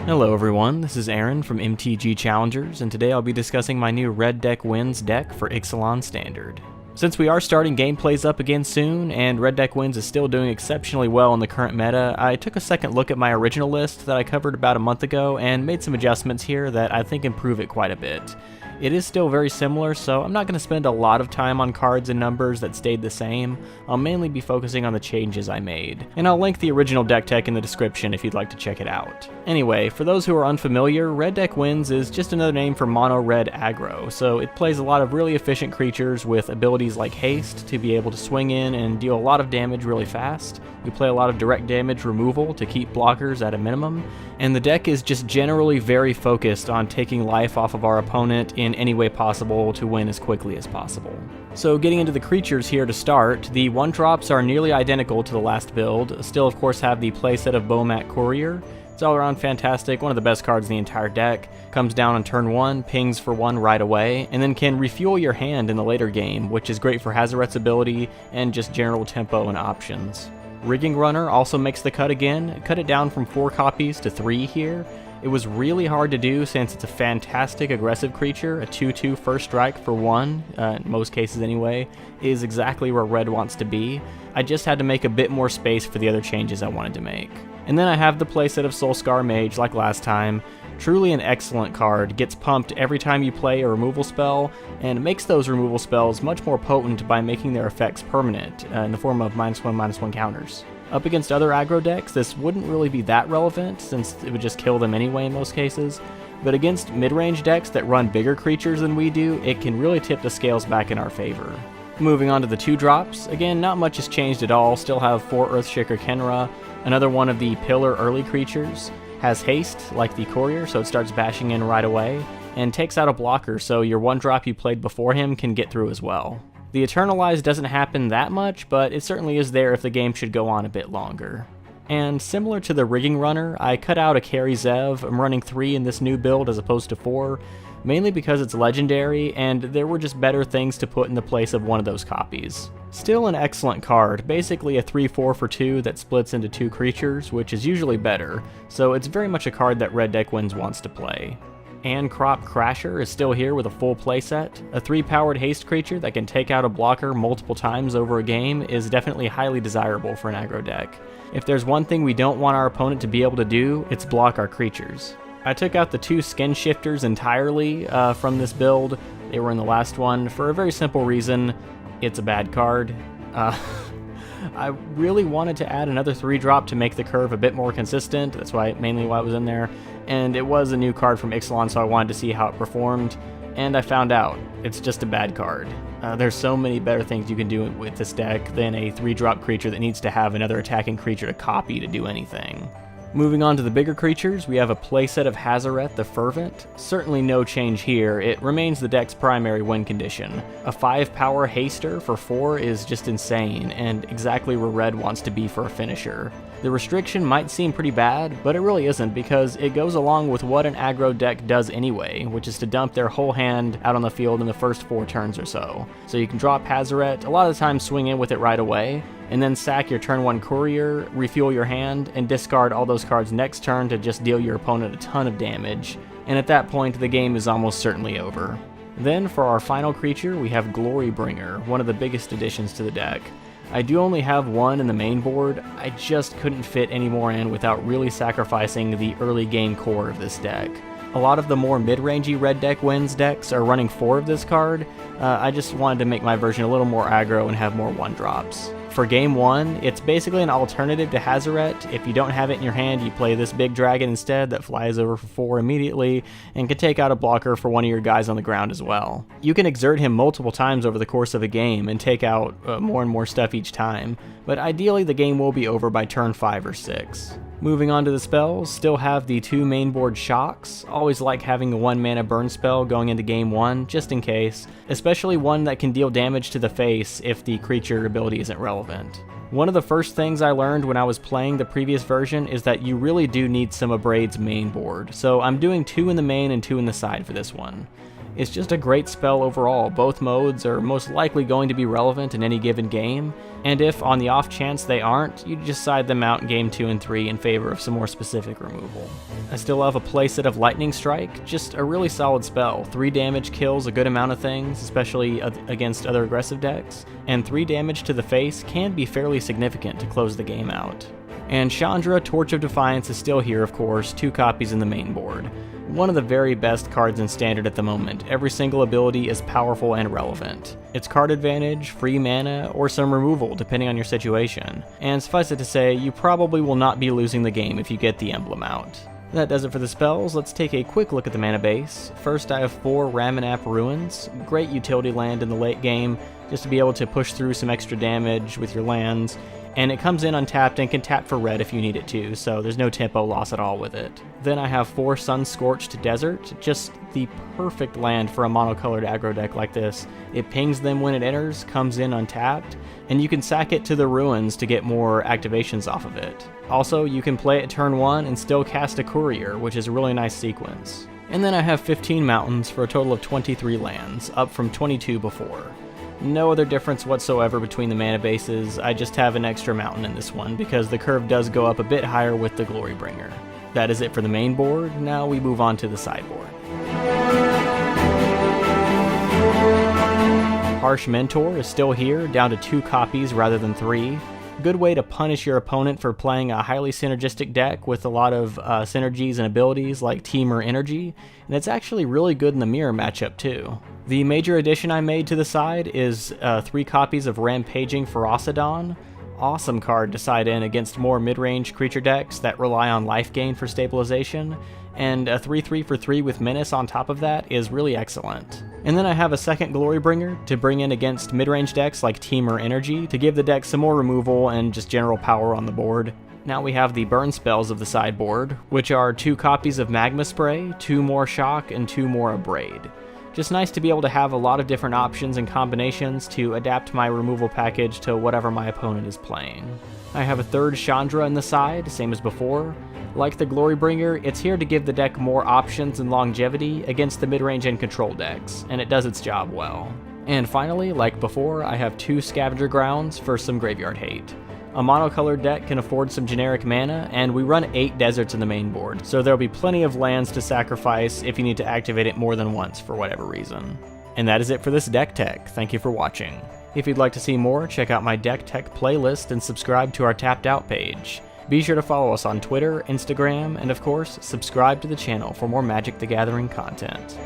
Hello everyone, this is Aaron from MTGChallengers, and today I'll be discussing my new Red Deck Wins deck for Ixalan Standard. Since we are starting gameplays up again soon, and Red Deck Wins is still doing exceptionally well in the current meta, I took a second look at my original list that I covered about a month ago and made some adjustments here that I think improve it quite a bit. It is still very similar, so I'm not going to spend a lot of time on cards and numbers that stayed the same. I'll mainly be focusing on the changes I made, and I'll link the original deck tech in the description if you'd like to check it out. Anyway, for those who are unfamiliar, Red Deck Wins is just another name for mono red aggro, so it plays a lot of really efficient creatures with abilities like haste to be able to swing in and deal a lot of damage really fast. We play a lot of direct damage removal to keep blockers at a minimum, and the deck is just generally very focused on taking life off of our opponent in any way possible to win as quickly as possible. So getting into the creatures here to start, the 1-drops are nearly identical to the last build, still of course have the playset of Bomat Courier. It's all around fantastic, one of the best cards in the entire deck. Comes down on turn 1, pings for 1 right away, and then can refuel your hand in the later game, which is great for Hazoret's ability and just general tempo and options. Rigging Runner also makes the cut again, cut it down from 4 copies to 3 here. It was really hard to do since it's a fantastic aggressive creature. A 2/2 first strike for 1, in most cases anyway, is exactly where red wants to be. I just had to make a bit more space for the other changes I wanted to make. And then I have the playset of Soulscar Mage like last time. Truly an excellent card, gets pumped every time you play a removal spell, and makes those removal spells much more potent by making their effects permanent, in the form of -1/-1 counters. Up against other aggro decks, this wouldn't really be that relevant, since it would just kill them anyway in most cases, but against mid-range decks that run bigger creatures than we do, it can really tip the scales back in our favor. Moving on to the 2-drops, again, not much has changed at all, still have 4 Earthshaker Kenra, another one of the pillar early creatures, has haste, like the Courier, so it starts bashing in right away, and takes out a blocker, so your 1-drop you played before him can get through as well. The Eternalize doesn't happen that much, but it certainly is there if the game should go on a bit longer. And similar to the Rigging Runner, I cut out a Carry Zev. I'm running 3 in this new build as opposed to 4, mainly because it's legendary, and there were just better things to put in the place of one of those copies. Still an excellent card, basically a 3/4 for 2 that splits into 2 creatures, which is usually better, so it's very much a card that Red Deck Wins wants to play. And Crop Crasher is still here with a full playset. A 3-powered haste creature that can take out a blocker multiple times over a game is definitely highly desirable for an aggro deck. If there's one thing we don't want our opponent to be able to do, it's block our creatures. I took out the 2 Skin Shifters entirely from this build. They were in the last one for a very simple reason. It's a bad card. I really wanted to add another 3-drop to make the curve a bit more consistent. That's mainly why it was in there. And it was a new card from Ixalan, so I wanted to see how it performed. And I found out. It's just a bad card. There's so many better things you can do with this deck than a 3-drop creature that needs to have another attacking creature to copy to do anything. Moving on to the bigger creatures, we have a playset of Hazoret the Fervent. Certainly no change here, it remains the deck's primary win condition. A 5-power haster for 4 is just insane, and exactly where red wants to be for a finisher. The restriction might seem pretty bad, but it really isn't because it goes along with what an aggro deck does anyway, which is to dump their whole hand out on the field in the first 4 turns or so. So you can drop Hazoret, a lot of the time swing in with it right away, and then sack your turn 1 Courier, refuel your hand, and discard all those cards next turn to just deal your opponent a ton of damage, and at that point the game is almost certainly over. Then for our final creature we have Glorybringer, one of the biggest additions to the deck. I do only have 1 in the main board, I just couldn't fit any more in without really sacrificing the early game core of this deck. A lot of the more mid-rangey Red Deck Wins decks are running 4 of this card. I just wanted to make my version a little more aggro and have more 1-drops. For game 1, it's basically an alternative to Hazoret. If you don't have it in your hand, you play this big dragon instead that flies over for 4 immediately and can take out a blocker for one of your guys on the ground as well. You can exert him multiple times over the course of a game and take out more and more stuff each time, but ideally the game will be over by turn 5 or 6. Moving on to the spells, still have the 2 main board shocks. Always like having a 1-mana burn spell going into game 1, just in case, especially one that can deal damage to the face if the creature ability isn't relevant. One of the first things I learned when I was playing the previous version is that you really do need some Abraid's main board, so I'm doing 2 in the main and 2 in the side for this one. It's just a great spell overall. Both modes are most likely going to be relevant in any given game, and if on the off chance they aren't, you just side them out in game 2 and 3 in favor of some more specific removal. I still have a playset of Lightning Strike, just a really solid spell. 3 damage kills a good amount of things, especially against other aggressive decks, and 3 damage to the face can be fairly significant to close the game out. And Chandra, Torch of Defiance is still here, of course, 2 copies in the main board. One of the very best cards in Standard at the moment. Every single ability is powerful and relevant. It's card advantage, free mana, or some removal depending on your situation. And suffice it to say, you probably will not be losing the game if you get the emblem out. That does it for the spells. Let's take a quick look at the mana base. First, I have 4 Ramanap Ruins. Great utility land in the late game, just to be able to push through some extra damage with your lands. And it comes in untapped and can tap for red if you need it to, so there's no tempo loss at all with it. Then I have 4 Sun-Scorched Desert, just the perfect land for a monocolored aggro deck like this. It pings them when it enters, comes in untapped, and you can sack it to the Ruins to get more activations off of it. Also, you can play it turn 1 and still cast a Courier, which is a really nice sequence. And then I have 15 mountains for a total of 23 lands, up from 22 before. No other difference whatsoever between the mana bases. I just have an extra mountain in this one because the curve does go up a bit higher with the Glorybringer. That is it for the main board. Now we move on to the sideboard. Harsh Mentor is still here, down to 2 copies rather than 3. Good way to punish your opponent for playing a highly synergistic deck with a lot of synergies and abilities like Team or Energy, and it's actually really good in the mirror matchup too. The major addition I made to the side is 3 copies of Rampaging Ferocidon. Awesome card to side in against more mid-range creature decks that rely on life gain for stabilization, and a 3/3 for 3 with Menace on top of that is really excellent. And then I have a second Glorybringer to bring in against mid-range decks like Team or Energy to give the deck some more removal and just general power on the board. Now we have the burn spells of the sideboard, which are 2 copies of Magma Spray, 2 more Shock, and 2 more Abraid. Just nice to be able to have a lot of different options and combinations to adapt my removal package to whatever my opponent is playing. I have a 3rd Chandra in the side, same as before. Like the Glorybringer, it's here to give the deck more options and longevity against the mid-range and control decks, and it does its job well. And finally, like before, I have 2 Scavenger Grounds for some graveyard hate. A monocolored deck can afford some generic mana, and we run 8 deserts in the main board, so there'll be plenty of lands to sacrifice if you need to activate it more than once for whatever reason. And that is it for this deck tech. Thank you for watching. If you'd like to see more, check out my deck tech playlist and subscribe to our Tapped Out page. Be sure to follow us on Twitter, Instagram, and of course, subscribe to the channel for more Magic the Gathering content.